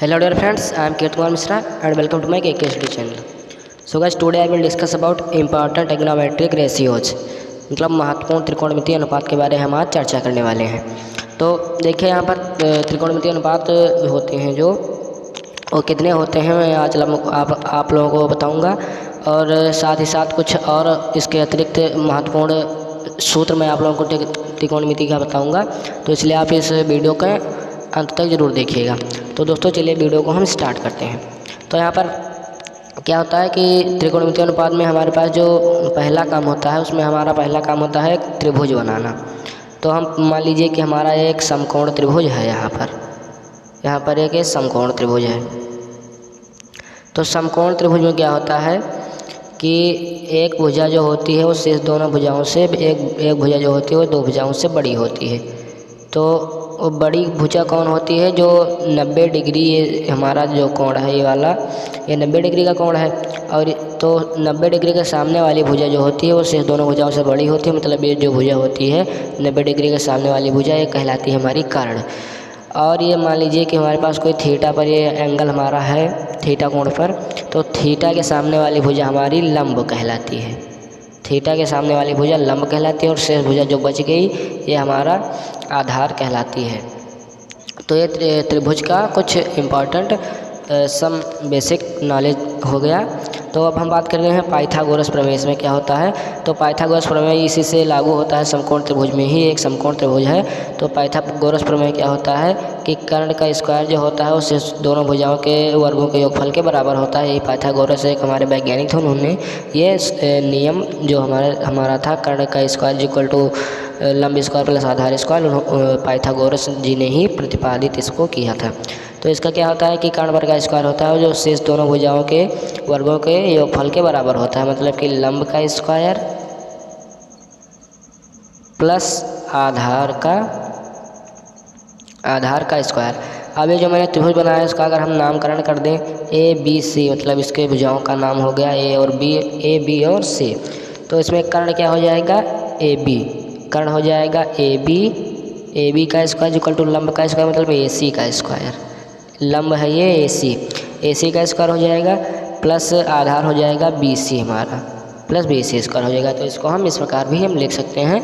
Hello dear friends, I am Ketu Kumar Mishra and welcome to my KKSD channel. So guys, today I will discuss about important trigonometric ratios, मतलब महत्वपूर्ण त्रिकोणमितीय अनुपात के बारे में हम आज चर्चा करने वाले हैं। तो देखिए यहाँ पर त्रिकोणमितीय अनुपात होते हैं जो वो कितने होते हैं मैं आज आप लोगों को बताऊंगा, और साथ ही साथ कुछ और इसके अतिरिक्त महत्वपूर्ण सूत्र मैं आप लोगों को त्रिकोणमिति का बताऊंगा। तो इसलिए आप इस वीडियो के अंत तक ज़रूर देखिएगा। तो दोस्तों चलिए वीडियो को हम स्टार्ट करते हैं। तो यहाँ पर क्या होता है कि त्रिकोणमितीय अनुपात में हमारे पास जो पहला काम होता है उसमें हमारा पहला काम होता है त्रिभुज बनाना। तो हम मान लीजिए कि हमारा एक समकोण त्रिभुज है, यहाँ पर एक समकोण त्रिभुज है। तो समकोण त्रिभुज में क्या होता है कि एक भुजा जो होती है वो शेष दोनों भुजाओं से एक भुजा जो होती है वो दो भुजाओं से बड़ी होती है। तो वो बड़ी भुजा कौन होती है? जो 90 डिग्री, ये हमारा जो कोण है ये वाला, ये 90 डिग्री का कोण है। और तो 90 डिग्री के सामने वाली भुजा जो होती है वो शेष दोनों भुजाओं से बड़ी होती है। मतलब ये जो भुजा होती है 90 डिग्री के सामने वाली भुजा, ये कहलाती है हमारी कर्ण। और ये मान लीजिए कि हमारे पास कोई थीटा पर ये एंगल हमारा है, थीटा कोण पर, तो थीटा के सामने वाली भुजा हमारी लंब कहलाती है। थीटा के सामने वाली भुजा लंब कहलाती है और शेष भुजा जो बच गई ये हमारा आधार कहलाती है। तो ये त्रिभुज का कुछ इम्पॉर्टेंट सम बेसिक नॉलेज हो गया। तो अब हम बात कर रहे हैं पाइथागोरस प्रमेय। इसमें क्या होता है? तो पाइथागोरस प्रमेय इसी से लागू होता है, समकोण त्रिभुज में ही एक समकोण त्रिभुज है। तो पाइथागोरस प्रमेय क्या होता है कि कर्ण का स्क्वायर जो होता है उससे दोनों भुजाओं के वर्गों के योगफल के बराबर होता है। यही पाइथागोरस एक हमारे वैज्ञानिक थे, उन्होंने ये नियम जो हमारा था कर्ण का स्क्वायर इक्वल टू लंब स्क्वायर प्लस आधार स्क्वायर, पाइथागोरस जी ने ही प्रतिपादित इसको किया था। तो इसका क्या होता है कि कर्ण वर्ग का स्क्वायर होता है जो शेष दोनों भुजाओं के वर्गों के योगफल के बराबर होता है। मतलब कि लंब का स्क्वायर प्लस आधार का स्क्वायर। अब ये जो मैंने त्रिभुज बनाया है इसका अगर हम नामकरण कर दें ABC, मतलब इसके भुजाओं का नाम हो गया A और B, A B और C। तो इसमें कर्ण क्या हो जाएगा? AB। कर्ण हो जाएगा AB का स्क्वायर इक्वल टू लंब का स्क्वायर मतलब AC का स्क्वायर। लंब है ये AC का स्क्वायर हो जाएगा प्लस आधार हो जाएगा BC हमारा, प्लस BC स्क्वायर हो जाएगा। तो इसको हम इस प्रकार भी हम लिख सकते हैं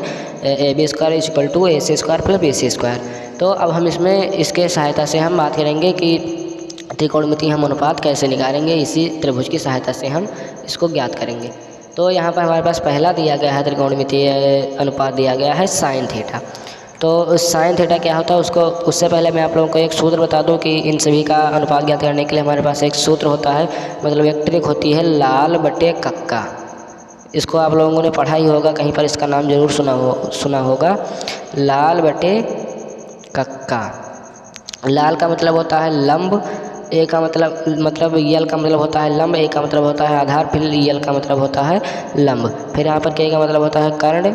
AB square equal to AC square plus BC square. तो अब हम इसमें इसके सहायता से हम बात करेंगे कि त्रिकोणमितीय हम अनुपात कैसे निकालेंगे। इसी त्रिभुज की सहायता से हम इसको ज्ञात करेंगे। तो यहाँ पर हमारे पास पहला दिया गया है त्रिकोणमितीय अनुपात दिया गया है साइन थीटा। तो साइन थीटा क्या होता है उससे पहले मैं आप लोगों को एक सूत्र बता दूं कि इन सभी का अनुपात ज्ञात करने के लिए हमारे पास एक सूत्र होता है, मतलब एक ट्रिक होती है लाल बटे कक्का। इसको आप लोगों ने पढ़ा ही होगा, कहीं पर इसका नाम जरूर सुना होगा, लाल बटे कक्का। लाल का मतलब होता है लंब, ए का मतलब यल का मतलब होता है लंब, ए का मतलब होता है आधार, फिर यल का मतलब होता है लंब, फिर यहाँ पर के का मतलब होता है कर्ण,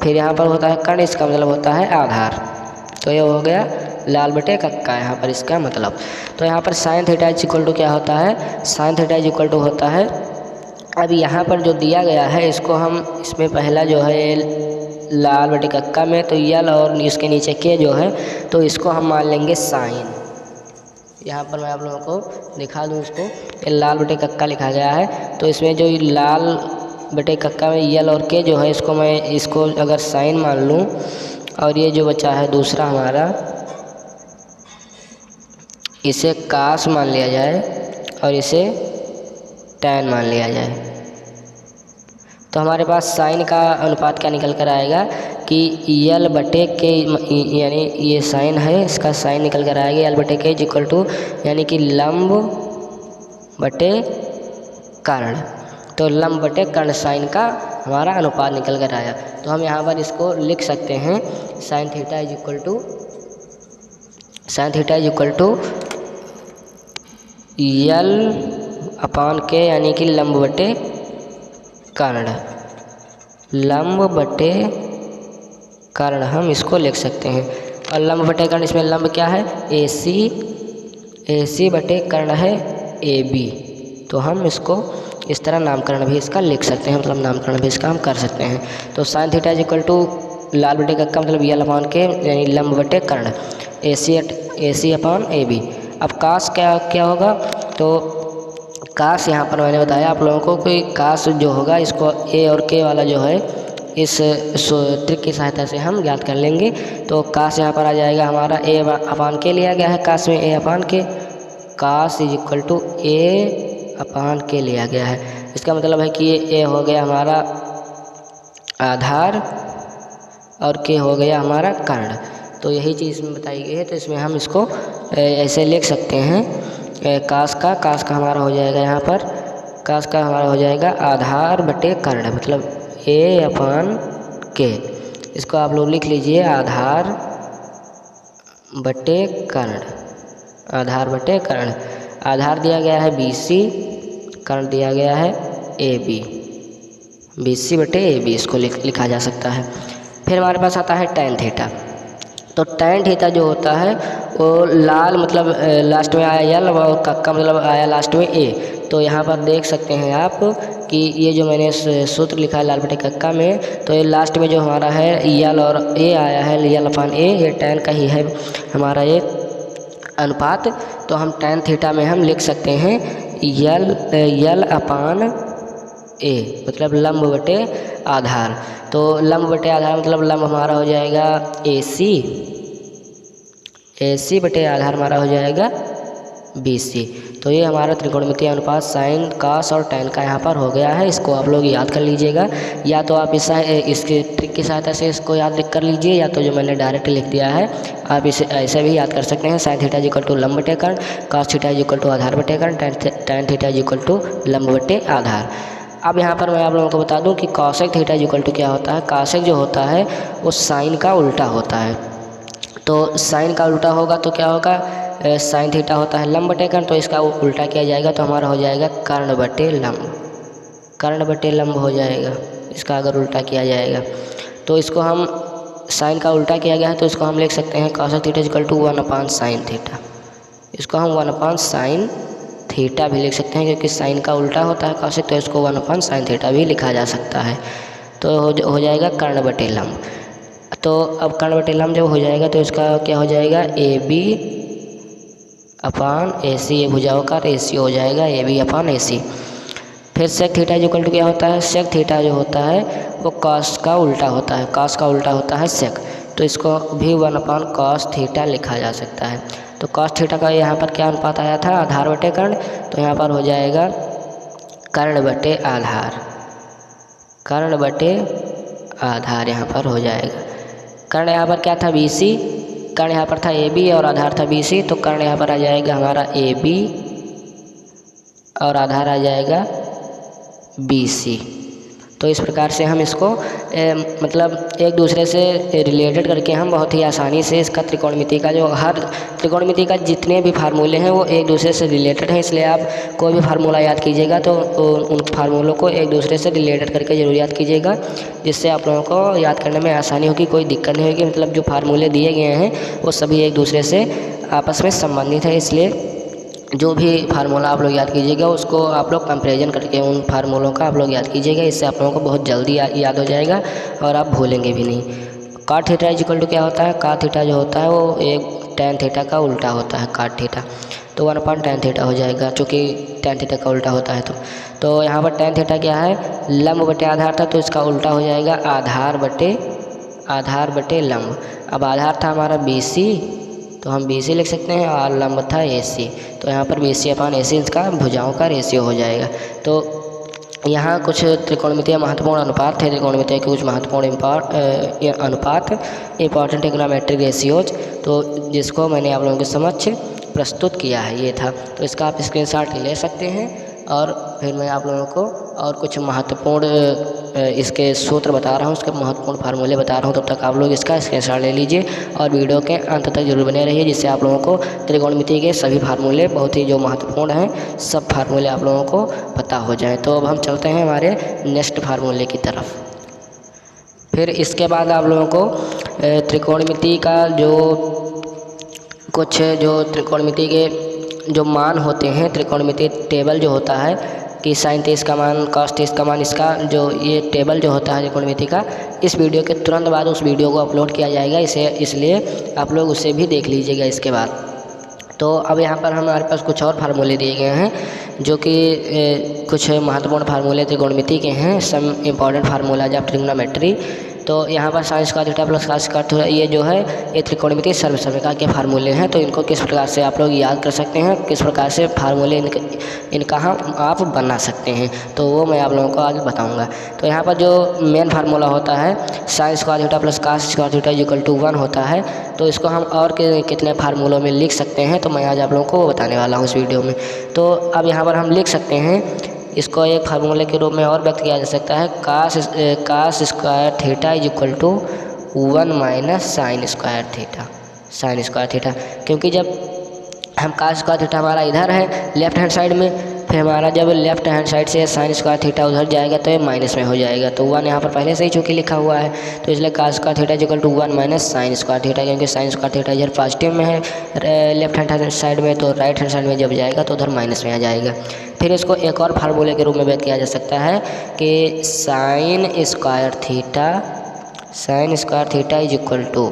फिर यहाँ पर होता है कर्ण, इसका मतलब होता है आधार। तो ये हो गया लाल बटे कक्का यहाँ पर इसका मतलब। तो यहाँ पर sine theta is equal to क्या होता है? Sine theta is equal to होता है, अब यहाँ पर जो दिया गया है इसको हम, इसमें पहला जो है लाल बटे कक्का में तो यल और इसके नीचे के जो है तो इसको हम मान लेंगे साइन। यहाँ पर मैं आप लोगों को दिखा दूँ, इसको लाल बटे कक्का लिखा गया है। तो इसमें जो लाल बटे कक्का में यल और के जो है इसको अगर साइन मान लूँ, और ये जो बचा है दूसरा हमारा इसे कास मान लिया जाए और इसे टैन मान लिया जाए, तो हमारे पास साइन का अनुपात क्या निकल कर आएगा कि यल बटे के, यानी ये साइन है इसका साइन निकल कर आएगा यल बटे के इक्वल टू, यानी कि लंब बटे कर्ण। तो लंब बटे कर्ण साइन का हमारा अनुपात निकल कर आया। तो हम यहाँ पर इसको लिख सकते हैं sine theta is equal to y upon k, यानी कि लंब बटे कर्ण हम इसको लिख सकते हैं। और लंब बटे कर्ण, इसमें लंब क्या है? AC बटे कर्ण है AB। तो हम इसको इस तरह नामकरण भी इसका लिख सकते हैं, मतलब नामकरण भी इसका हम कर सकते हैं। तो sine theta is equal to लाल बटे कक्का मतलब यल अपान के, यानी लंब बटे कर्ण AC अपॉन AB। अब कास क्या क्या होगा, तो कास यहाँ पर मैंने बताया आप लोगों को कि कास जो होगा इसको ए और के वाला जो है इस ट्रिक की सहायता से हम ज्ञात कर लेंगे। तो कास यहाँ पर आ जाएगा हमारा ए अपान के लिया गया है, कास में ए अपान के, कास इज इक्वल टू ए अपान के लिया गया है। इसका मतलब है कि ये ए हो गया हमारा आधार और के हो गया हमारा कर्ण। तो यही चीज़ इसमें बताई गई है। तो इसमें हम इसको ऐसे लिख सकते हैं, कास का हमारा हो जाएगा यहाँ पर, कास का हमारा हो जाएगा आधार बटे कर्ण, मतलब ए अपान के। इसको आप लोग लिख लीजिए आधार बटे कर्ण, आधार बटे कर्ण। आधार दिया गया है BC, कर्ण दिया गया है AB, BC बटे AB इसको लिखा जा सकता है। फिर हमारे पास आता है tan थीटा। तो tan थीटा जो होता है वो लाल मतलब लास्ट में आया यल और कक्का मतलब आया लास्ट में ए। तो यहाँ पर देख सकते हैं आप कि ये जो मैंने सूत्र लिखा है लाल बटे कक्का में, तो ये लास्ट में जो हमारा है यल और ए आया है, यल अपान ए, ये tan का ही है हमारा ये अनुपात। तो हम tan थीटा में हम लिख सकते हैं यल अपान ए, मतलब लंब बटे आधार। तो लंब बटे आधार मतलब लंब हमारा हो जाएगा AC बटे आधार हमारा हो जाएगा BC। तो ये हमारा त्रिकोणमितीय अनुपात साइन, कास और टैन का यहाँ पर हो गया है। इसको आप लोग याद कर लीजिएगा, या तो आप इसके ट्रिक की सहायता से इसको याद कर लीजिए, या तो जो मैंने डायरेक्ट लिख दिया है आप इसे ऐसे भी याद कर सकते हैं। साइन थीटा इक्वल टू लंब बटे कर्ण, कास थीटा इक्वल टू आधार बटे कर्ण, टैन थीटा इक्वल टू लंब बटे आधार। अब यहाँ पर मैं आप लोगों को बता दूं कि कॉसेक थीटा इक्वल टू क्या होता है। कॉसेक जो होता है वो साइन का उल्टा होता है। तो साइन का उल्टा होगा तो क्या होगा, साइन थीटा होता है लंब बटे कर्ण, तो इसका उल्टा किया जाएगा तो हमारा हो जाएगा कर्ण बटे लंब, कर्ण बटे लंब हो जाएगा इसका अगर उल्टा किया जाएगा। तो इसको हम साइन का उल्टा किया गया है तो इसको हम लिख सकते हैं cosec theta equal to 1/sin sine theta. इसको हम 1/sin साइन थीटा भी लिख सकते हैं, क्योंकि साइन का उल्टा होता है कॉसेक, तो इसको 1/sin साइन थीटा भी लिखा जा सकता है। तो हो जाएगा कर्ण बटे लंब। तो अब कर्ण बटे लंब जब हो जाएगा तो इसका क्या हो जाएगा AB अपान AC, ये भुजाओं का रेशियो हो जाएगा AB अपान AC। फिर सेक थीटा इक्वल टू क्या होता है, सेक थीटा जो होता है वो कॉस का उल्टा होता है, कॉस का उल्टा होता है सेक, तो इसको भी 1/cos थीटा लिखा जा सकता है। तो कॉस थीटा का यहाँ पर क्या अनुपात आया था, आधार बटे कर्ण, तो यहाँ पर हो जाएगा कर्ण बटे आधार, कर्ण बटे आधार यहाँ पर हो जाएगा। कर्ण यहाँ पर क्या था BC, कर्ण यहाँ पर था AB और आधार था BC, तो कर्ण यहाँ पर आ जाएगा हमारा AB और आधार आ जाएगा BC। तो इस प्रकार से हम इसको मतलब एक दूसरे से रिलेटेड करके हम बहुत ही आसानी से इसका त्रिकोणमिति का जो हर त्रिकोणमिति का जितने भी फार्मूले हैं वो एक दूसरे से रिलेटेड हैं, इसलिए आप कोई भी फार्मूला याद कीजिएगा तो उन फार्मूलों को एक दूसरे से रिलेटेड करके जरूर याद कीजिएगा, जिससे आप लोगों को याद करने में आसानी होगी, कोई दिक्कत नहीं होगी। मतलब जो फार्मूले दिए गए हैं वो सभी एक दूसरे से आपस में संबंधित है, इसलिए जो भी फार्मूला आप लोग याद कीजिएगा उसको आप लोग कंपैरिजन करके उन फार्मूलों का आप लोग याद कीजिएगा, इससे आप लोगों को बहुत जल्दी याद हो जाएगा और आप भूलेंगे भी नहीं। कॉट थीटा इक्वल टू क्या होता है, कॉट थीटा जो होता है वो एक टैन थीटा का उल्टा होता है, कॉट थीटा, तो 1/tan थीटा हो जाएगा, चूँकि टैन थीटा का उल्टा होता है। तो यहाँ पर टैन थीटा क्या है, लंब बटे आधार था, तो इसका उल्टा हो जाएगा आधार बटे लंब। अब आधार था हमारा BC, तो हम BC लिख सकते हैं, और लंब था AC, तो यहाँ पर BC अपान AC इसका भुजाओं का रेशियो हो जाएगा। तो यहाँ कुछ त्रिकोणमितीय महत्वपूर्ण अनुपात थे, त्रिकोणमितीय के कुछ महत्वपूर्ण अनुपात, इंपॉर्टेंट ट्रिग्नोमेट्रिक रेशियोज, तो जिसको मैंने आप लोगों के समक्ष प्रस्तुत किया है, ये था। तो इसका आप स्क्रीनशॉट ले सकते हैं, और फिर मैं आप लोगों को और कुछ महत्वपूर्ण इसके सूत्र बता रहा हूँ, उसके महत्वपूर्ण फार्मूले बता रहा हूँ, तब तक आप लोग इसका स्क्रीनशॉट ले लीजिए और वीडियो के अंत तक जरूर बने रहिए, जिससे आप लोगों को त्रिकोणमिति के सभी फार्मूले बहुत ही जो महत्वपूर्ण हैं सब फार्मूले आप लोगों को पता हो जाएं। तो अब हम चलते हैं हमारे नेक्स्ट फार्मूले की तरफ। फिर इसके बाद आप लोगों को त्रिकोणमिति का कुछ जो त्रिकोणमिति के जो मान होते हैं, त्रिकोणमिति टेबल जो होता है कि साइन 30 का मान, कॉस 30 का मान, इसका जो ये टेबल जो होता है त्रिकोणमिति का, इस वीडियो के तुरंत बाद उस वीडियो को अपलोड किया जाएगा, इसलिए आप लोग उसे भी देख लीजिएगा इसके बाद। तो अब यहाँ पर हमारे पास कुछ और फार्मूले दिए गए हैं जो कि कुछ महत्वपूर्ण फार्मूले त्रिकोणमिति के हैं, some important formulas of trigonometry. तो यहाँ पर sine square theta plus cos square theta ये जो है ये त्रिकोणमिति सर्वसमीकरण के फार्मूले हैं। तो इनको किस प्रकार से आप लोग याद कर सकते हैं, किस प्रकार से फार्मूले इनका हम आप बना सकते हैं, तो वो मैं आप लोगों को आगे बताऊँगा। तो यहाँ पर जो मेन फार्मूला होता है sine square theta plus cos square theta equal to 1 होता है। तो इसको हम और कितने फार्मूलों में लिख सकते हैं, तो मैं आज आप लोगों को बताने वाला हूँ इस वीडियो में। तो अब यहाँ पर हम लिख सकते हैं, इसको एक फार्मूले के रूप में और व्यक्त किया जा सकता है, cos square theta is equal to 1 minus sine square theta. क्योंकि जब हम कास स्क्वायर थीटा हमारा इधर है लेफ्ट हैंड साइड में, फिर हमारा जब लेफ्ट हैंड साइड से साइन स्क्वायर थीटा उधर जाएगा तो ये माइनस में हो जाएगा। तो 1 यहाँ पर पहले से ही चूँकि लिखा हुआ है, तो इसलिए cos square theta equal to 1 minus sine square theta, क्योंकि साइन स्क्वायर थीटा इधर पॉजिटिव में है लेफ्ट हैंड साइड में, तो राइट हैंड साइड में जब जाएगा तो उधर माइनस में आ जाएगा। फिर इसको एक और फार्मूले के रूप में व्यक्त किया जा सकता है कि sine square theta is equal to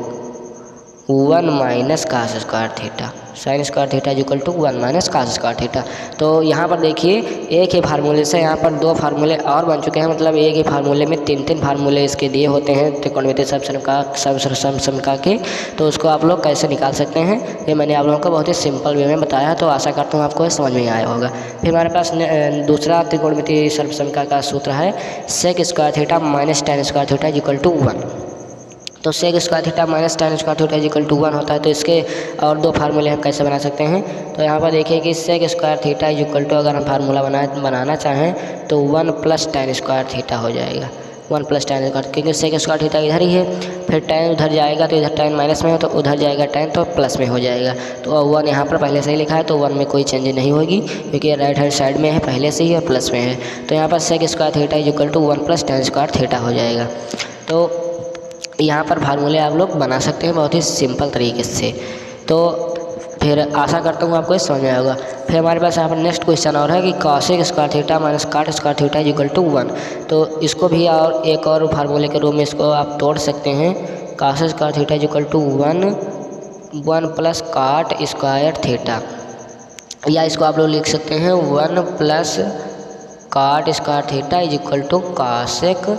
1 minus cos square theta. Sine square theta is equal to 1 minus cos square theta. तो यहाँ पर देखिए एक ही फार्मूले से यहाँ पर 2 फार्मूले और बन चुके हैं, मतलब एक ही फार्मूले में 3 फार्मूले इसके दिए होते हैं त्रिकोणमितीय समसमीकरण के। तो उसको आप लोग कैसे निकाल सकते हैं ये मैंने आप लोगों को बहुत ही सिंपल वे में बताया, तो आशा करता हूँ आपको समझ में आया होगा। फिर हमारे पास दूसरा त्रिकोणमितीय समसमीकरण का सूत्र है sec square theta minus tan square theta is equal to 1। तो sec square theta minus tan square theta is equal to 1 होता है। तो इसके और 2 फार्मूले हम कैसे बना सकते हैं, तो यहाँ पर देखिए कि sec square theta is equal to अगर हम फार्मूला बनाना चाहें तो 1 प्लस टेन स्क्वायर थीटा हो जाएगा। 1 प्लस टेन स्क्वायर, क्योंकि सेक स्क्वायर थीटा इधर ही है, फिर टेन उधर जाएगा तो इधर टेन माइनस में हो, तो उधर जाएगा टेन तो प्लस में हो जाएगा। तो 1 यहाँ पर पहले से ही लिखा है, तो 1 में कोई चेंज नहीं होगी क्योंकि राइट हैंड साइड में है पहले से ही और प्लस में है। तो यहाँ पर sec square theta is equal to 1 plus tan square theta हो जाएगा। तो यहाँ पर फार्मूले आप लोग बना सकते हैं बहुत ही सिंपल तरीके से। तो फिर आशा करता हूँ आपको समझ में आएगा। फिर हमारे पास यहाँ पर नेक्स्ट क्वेश्चन और है कि cosec square theta minus cot square theta is equal to 1। तो इसको भी और एक और फार्मूले के रूप में इसको आप तोड़ सकते हैं। Cosec square theta is equal to 1 plus cot square theta, या इसको आप लोग लिख सकते हैं 1 plus cot square theta is equal to cosec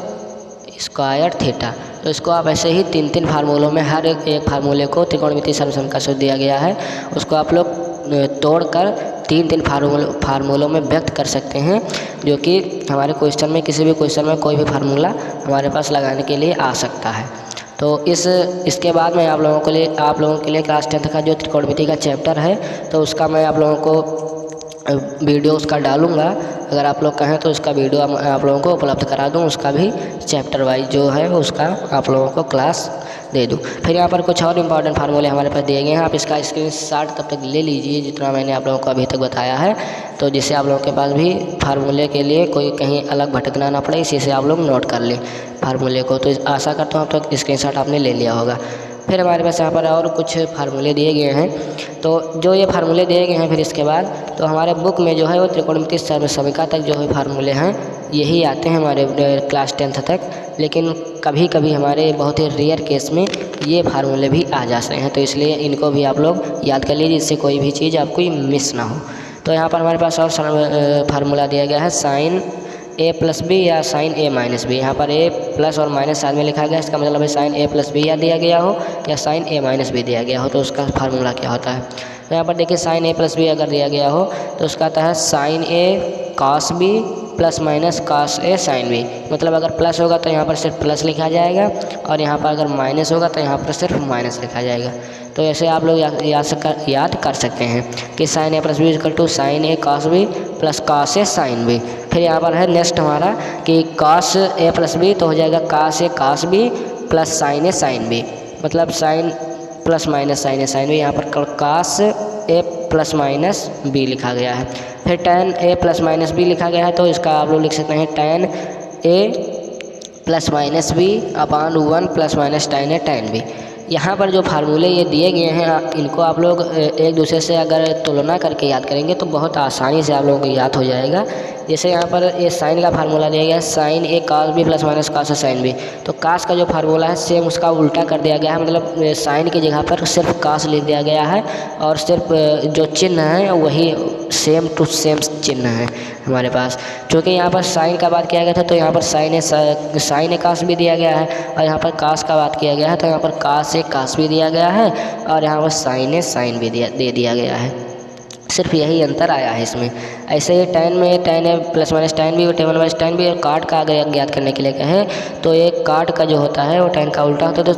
square theta. तो इसको आप ऐसे ही 3 फार्मूलों में हर एक फार्मूले को त्रिकोणमितीय समसमीकरण का सूत्र दिया गया है, उसको आप लोग तोड़कर 3 फार्मूलों में व्यक्त कर सकते हैं, जो कि हमारे क्वेश्चन में किसी भी क्वेश्चन में कोई भी फार्मूला हमारे पास लगाने के लिए आ सकता है। तो इसके बाद मैं आप लोगों के लिए क्लास 10th का जो त्रिकोणमिति का चैप्टर है तो उसका मैं आप लोगों को वीडियो उसका डालूँगा। अगर आप लोग कहें तो उसका वीडियो आप लोगों को उपलब्ध करा दूँ, उसका भी चैप्टर वाइज जो है उसका आप लोगों को क्लास दे दूँ। फिर यहाँ पर कुछ और इम्पॉर्टेंट फार्मूले हमारे पास दिए गए हैं, आप इसका स्क्रीनशॉट तब तक ले लीजिए जितना मैंने आप लोगों को अभी तक बताया है, तो जिससे आप लोगों के पास भी फार्मूले के लिए कोई कहीं अलग भटकना ना पड़े, इसी से आप लोग नोट कर लें फार्मूले को। तो आशा करता हूँ अब तक स्क्रीनशॉट आपने ले लिया होगा। फिर हमारे पास यहाँ पर और कुछ फार्मूले दिए गए हैं, तो जो ये फार्मूले दिए गए हैं फिर इसके बाद तो हमारे बुक में जो है वो त्रिकोणमितीय समसमीकरण तक जो है फार्मूले हैं यही आते हैं हमारे क्लास 10th तक, लेकिन कभी कभी हमारे बहुत ही रेयर केस में ये फार्मूले भी आ जाते हैं, तो इसलिए इनको भी आप लोग याद कर लीजिए जिससे कोई भी चीज़ आपको मिस ना हो। तो यहाँ पर हमारे पास और फार्मूला दिया गया है साइन a प्लस बी या साइन a माइनस बी। यहाँ पर a प्लस और माइनस साथ में लिखा गया है, इसका मतलब है साइन a प्लस बी या दिया गया हो या साइन a माइनस बी दिया गया हो, तो उसका फार्मूला क्या होता है। तो यहाँ पर देखिए साइन a प्लस बी अगर दिया गया हो तो उसका आता है sine a cos B plus minus cos a sine B. मतलब अगर प्लस होगा तो यहाँ पर सिर्फ प्लस लिखा जाएगा और यहाँ पर अगर माइनस होगा तो यहाँ पर सिर्फ माइनस लिखा जाएगा। तो ऐसे आप लोग याद कर सकते हैं कि sine a plus B equal to sine a cos B plus cos a sine B. फिर यहाँ पर है नेक्स्ट हमारा कि कॉस a प्लस बी तो हो जाएगा cos a cos B plus sine a sine B, मतलब sine plus minus sine a sine B. यहाँ पर cos a plus minus B लिखा गया है। फिर tan a plus minus B लिखा गया है, तो इसका आप लोग लिख सकते हैं tan a plus minus B upon 1 plus minus tan a tan b। यहाँ पर जो फार्मूले ये दिए गए हैं इनको आप लोग एक दूसरे से अगर तुलना करके याद करेंगे तो बहुत आसानी से आप लोगों को याद हो जाएगा। जैसे यहाँ पर ये साइन का फार्मूला दिया गया है, sine A cos B plus minus cos A sine B. तो कास का जो फार्मूला है सेम उसका उल्टा कर दिया गया है, मतलब साइन की जगह पर सिर्फ कास लिख दिया गया है और सिर्फ जो चिन्ह है वही सेम टू सेम चिन्ह है हमारे पास। क्योंकि यहाँ पर साइन का बात किया गया था तो यहाँ पर साइन ए कास भी दिया गया है, और यहाँ पर कास का बात किया गया है तो यहाँ पर कास ए कास भी दिया गया है, और यहाँ पर साइन ए साइन भी दे दिया गया है। सिर्फ यही अंतर आया है इसमें। ऐसे ही tan में tan है प्लस माइनस tan भी, टेबल माइनस tan भी। और काट का अगर ज्ञात करने के लिए कहें तो एक काट का जो होता है वो tan का उल्टा होता है, तो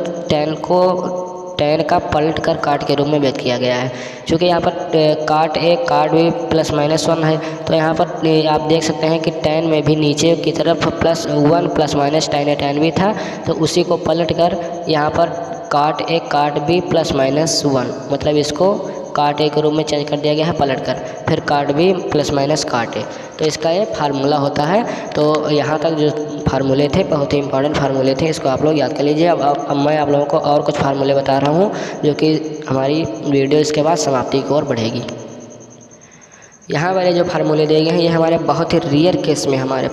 tan का पलट कर काट के रूप में व्यक्त किया गया है। क्योंकि यहाँ पर काट ए काट भी प्लस माइनस 1 है, तो यहाँ पर आप देख सकते हैं कि tan में भी नीचे की तरफ प्लस 1 प्लस माइनस tan ए tan भी था, तो उसी को पलट कर यहाँ पर काट ए काट बी प्लस माइनस 1, मतलब इसको काट ए के रूप में चेंज कर दिया गया है पलट कर, फिर काट बी प्लस माइनस काट ए। तो इसका ये फार्मूला होता है। तो यहाँ तक जो फार्मूले थे बहुत ही इंपॉर्टेंट फार्मूले थे, इसको आप लोग याद कर लीजिए। अब मैं आप लोगों को और कुछ फार्मूले बता रहा हूँ जो कि हमारी वीडियो इसके बाद समाप्ति की ओर बढ़ेगी। यहाँ वाले जो फार्मूले दिए गए हैं ये हमारे बहुत ही रेयर केस में हमारे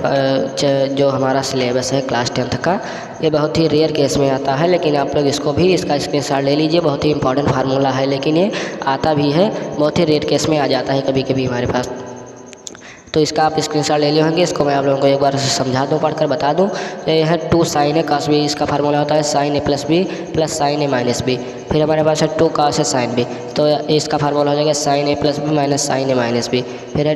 जो हमारा सिलेबस है क्लास 10th का, ये बहुत ही रेयर केस में आता है, लेकिन आप लोग इसको भी इसका स्क्रीनशॉट ले लीजिए। बहुत ही इंपॉर्टेंट फार्मूला है, लेकिन ये आता भी है, बहुत ही रेयर केस में आ जाता है कभी कभी हमारे पास। तो इसका आप स्क्रीनशॉट ले लिए होंगे। इसको मैं आप लोगों को एक बार समझा दूँ, पढ़कर बता दूँ। तो यह है 2 साइन ए कास बी, इसका फार्मूला होता है साइन ए प्लस बी प्लस साइन ए माइनस बी। फिर हमारे पास है 2 कास ए साइन बी, तो इसका फार्मूला हो जाएगा साइन ए प्लस बी माइनस साइन ए माइनस बी। फिर है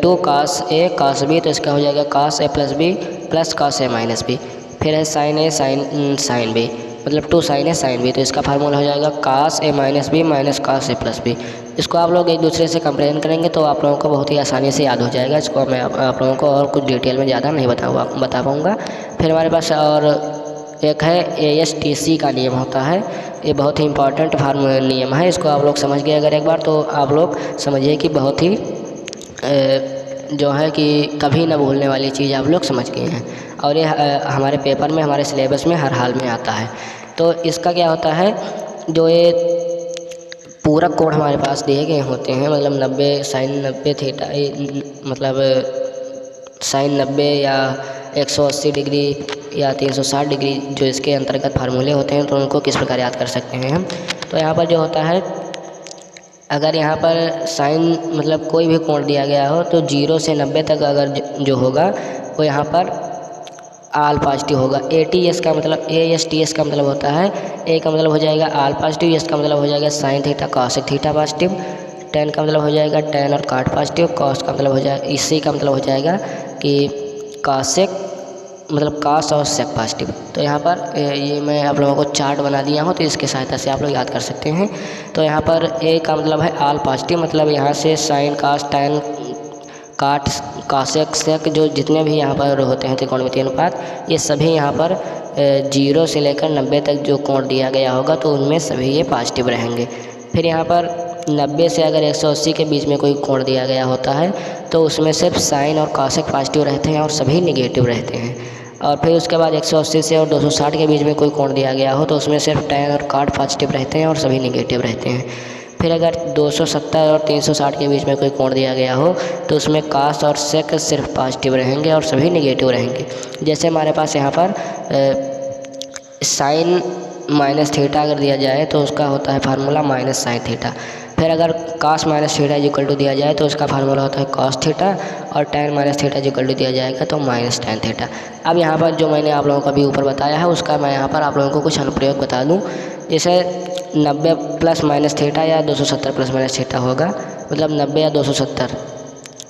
2 कास ए कास बी, तो इसका हो जाएगा कास ए प्लस बी प्लस कास ए माइनस बी। फिर है साइन ए साइन बी, मतलब 2 साइन ए साइन बी, तो इसका फार्मूला हो जाएगा कास ए माइनस बी माइनस कास ए प्लस बी। इसको आप लोग एक दूसरे से कंपेरिजन करेंगे तो आप लोगों को बहुत ही आसानी से याद हो जाएगा। इसको मैं आप लोगों को और कुछ डिटेल में ज़्यादा नहीं बता पाऊँगा। फिर हमारे पास और एक है ASTC का नियम होता है, ये बहुत ही इंपॉर्टेंट नियम है। इसको आप लोग समझ गए अगर एक बार, तो आप लोग समझिए कि बहुत ही जो है कि कभी ना भूलने वाली चीज़ आप लोग समझ गए हैं, और ये हमारे पेपर में हमारे सिलेबस में हर हाल में आता है। तो इसका क्या होता है, जो ये पूरक कोण हमारे पास दिए गए होते हैं, मतलब 90 साइन 90 थीटा, मतलब साइन 90 या 180 डिग्री या 360 डिग्री, जो इसके अंतर्गत फार्मूले होते हैं, तो उनको किस प्रकार याद कर सकते हैं हम। तो यहाँ पर जो होता है, अगर यहाँ पर साइन मतलब कोई भी कोण दिया गया हो तो 0 से 90 तक अगर जो होगा वो यहाँ पर आल पॉजिटिव होगा। ATS का मतलब ASTS का मतलब होता है, A का मतलब हो जाएगा आल पॉजिटिव, S का मतलब हो जाएगा sine theta cosec theta positive, tan का मतलब हो जाएगा tan और काट पॉजिटिव, कॉस का मतलब हो जाएगा, इसी का मतलब हो जाएगा कि कॉसेक मतलब कास और सेक पॉजिटिव। तो यहाँ पर ये मैं आप लोगों को चार्ट बना दिया हूँ, तो इसकी सहायता से आप लोग याद कर सकते हैं। तो यहाँ पर A का मतलब है आल पॉजिटिव, मतलब यहाँ से साइन कास tan काट कासेक सेक जो जितने भी यहाँ पर होते हैं त्रिकोणमितीय अनुपात, ये सभी यहाँ पर 0 से लेकर 90 तक जो कोण दिया गया होगा तो उनमें सभी ये पॉजिटिव रहेंगे। फिर यहाँ पर 90 से अगर 180 के बीच में कोई कोण दिया गया होता है तो उसमें सिर्फ साइन और कासेक पॉजिटिव रहते हैं और सभी निगेटिव रहते हैं। और फिर उसके बाद 180 से और 260 के बीच में कोई कोण दिया गया हो तो उसमें सिर्फ tan और काट पॉजिटिव रहते हैं और सभी निगेटिव रहते हैं। फिर अगर 270 और 360 के बीच में कोई कोण दिया गया हो तो उसमें कास और सेक सिर्फ पॉजिटिव रहेंगे और सभी निगेटिव रहेंगे। जैसे हमारे पास यहाँ पर साइन माइनस थीटा अगर दिया जाए तो उसका होता है फार्मूला माइनस साइन थीटा। फिर अगर cos minus theta equal to दिया जाए तो उसका फार्मूला होता है कॉस थीटा, और tan minus theta equal to दिया जाएगा तो माइनस tan थीटा। अब यहाँ पर जो मैंने आप लोगों को अभी ऊपर बताया है उसका मैं यहाँ पर आप लोगों को कुछ अनुप्रयोग बता दूँ। जैसे 90 प्लस माइनस थीटा या 270 प्लस माइनस थीटा होगा, मतलब 90 या 270,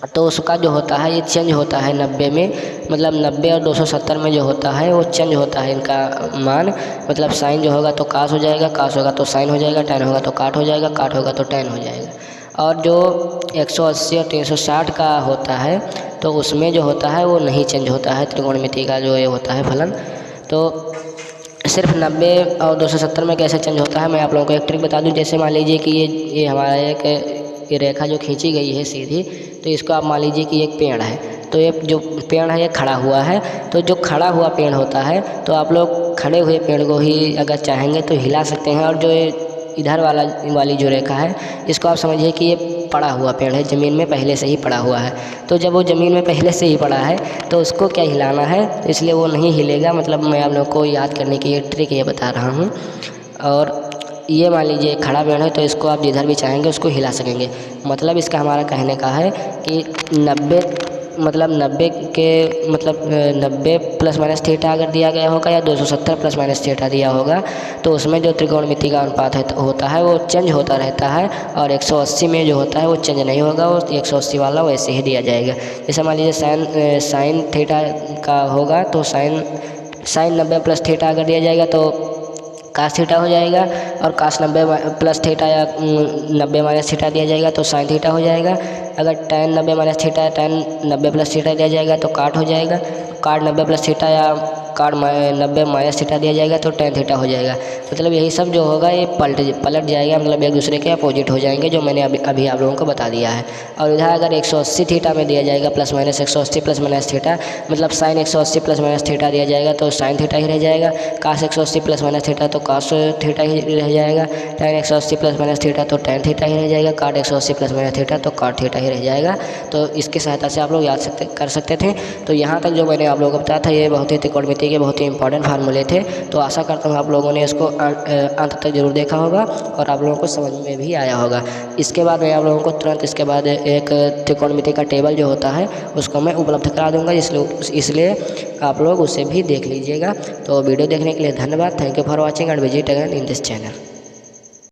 तो उसका जो होता है ये चेंज होता है 90 में, मतलब 90 और 270 में जो होता है वो चेंज होता है इनका मान। मतलब साइन जो होगा तो कास हो जाएगा, कास होगा तो साइन हो जाएगा, tan होगा तो काट हो जाएगा, काट होगा तो tan हो जाएगा। और जो 180 और 360 का होता है तो उसमें जो होता है वो नहीं चेंज होता है, त्रिकोणमिति का जो ये होता है फलन। तो सिर्फ 90 और 270 में कैसे चेंज होता है मैं आप लोगों को एक ट्रिक बता दूं। जैसे मान लीजिए कि ये हमारा एक रेखा जो खींची गई है सीधी, तो इसको आप मान लीजिए कि एक पेड़ है, तो ये जो पेड़ है ये खड़ा हुआ है, तो जो खड़ा हुआ पेड़ होता है तो आप लोग खड़े हुए पेड़ को ही अगर चाहेंगे तो हिला सकते हैं, और जो इधर वाली जो रेखा है इसको आप समझिए कि ये पड़ा हुआ पेड़ है, ज़मीन में पहले से ही पड़ा हुआ है। तो जब वो ज़मीन में पहले से ही पड़ा है तो उसको क्या हिलाना है, तो इसलिए वो नहीं हिलेगा। मतलब मैं आप लोगों को याद करने की ये ट्रिक ये बता रहा हूँ। और ये मान लीजिए खड़ा पेड़ है तो इसको आप जिधर भी चाहेंगे उसको हिला सकेंगे। मतलब इसका हमारा कहने का है कि 90 प्लस माइनस थीटा अगर दिया गया होगा या 270 प्लस माइनस थीटा दिया होगा तो उसमें जो त्रिकोणमिति का अनुपात होता है वो चेंज होता रहता है, और 180 में जो होता है वो चेंज नहीं होगा, वो 180 वाला वैसे ही दिया जाएगा। जैसे मान लीजिए साइन थीटा का होगा तो साइन 90 प्लस थीटा अगर दिया जाएगा तो कास थीटा हो जाएगा, और कास 90 प्लस थीटा या 90 माइनस थीटा दिया जाएगा तो साइन थीटा हो जाएगा। अगर tan 90 माइनस थीटा या tan 90 प्लस थीटा दिया जाएगा तो काट हो जाएगा। काट 90 प्लस थीटा या काट 90 माइनस थीटा दिया जाएगा तो tan थीटा हो जाएगा। मतलब यही सब जो होगा ये पलट जाएगा, मतलब एक दूसरे के अपोजिट हो जाएंगे, जो मैंने अभी आप लोगों को बता दिया है। और इधर अगर 180 थीटा में दिया जाएगा plus minus 180 plus minus theta, मतलब साइन 180 प्लस माइनस थीटा दिया जाएगा तो साइन थीटा ही रह जाएगा। कास 180 प्लस माइनस थीटा तो कास थीटा ही रह जाएगा। tan 180 प्लस माइनस थीटा तो tan थीटा ही रह जाएगा। काट 180 प्लस माइनस थीटा तो काट थीटा ही रह जाएगा। तो इसकी सहायता से आप लोग याद कर सकते थे। तो यहाँ तक जो मैंने आप लोगों को बताया था ये बहुत ही त्रिकोणमिति के बहुत ही इंपॉर्टेंट फार्मूले थे। तो आशा करता हूँ आप लोगों ने इसको अंत तक जरूर देखा होगा और आप लोगों को समझ में भी आया होगा। इसके बाद मैं आप लोगों को तुरंत इसके बाद एक त्रिकोणमिति का टेबल जो होता है उसको मैं उपलब्ध करा दूंगा, इसलिए आप लोग उसे भी देख लीजिएगा। तो वीडियो देखने के लिए धन्यवाद। Thank you for watching and visit again in this channel.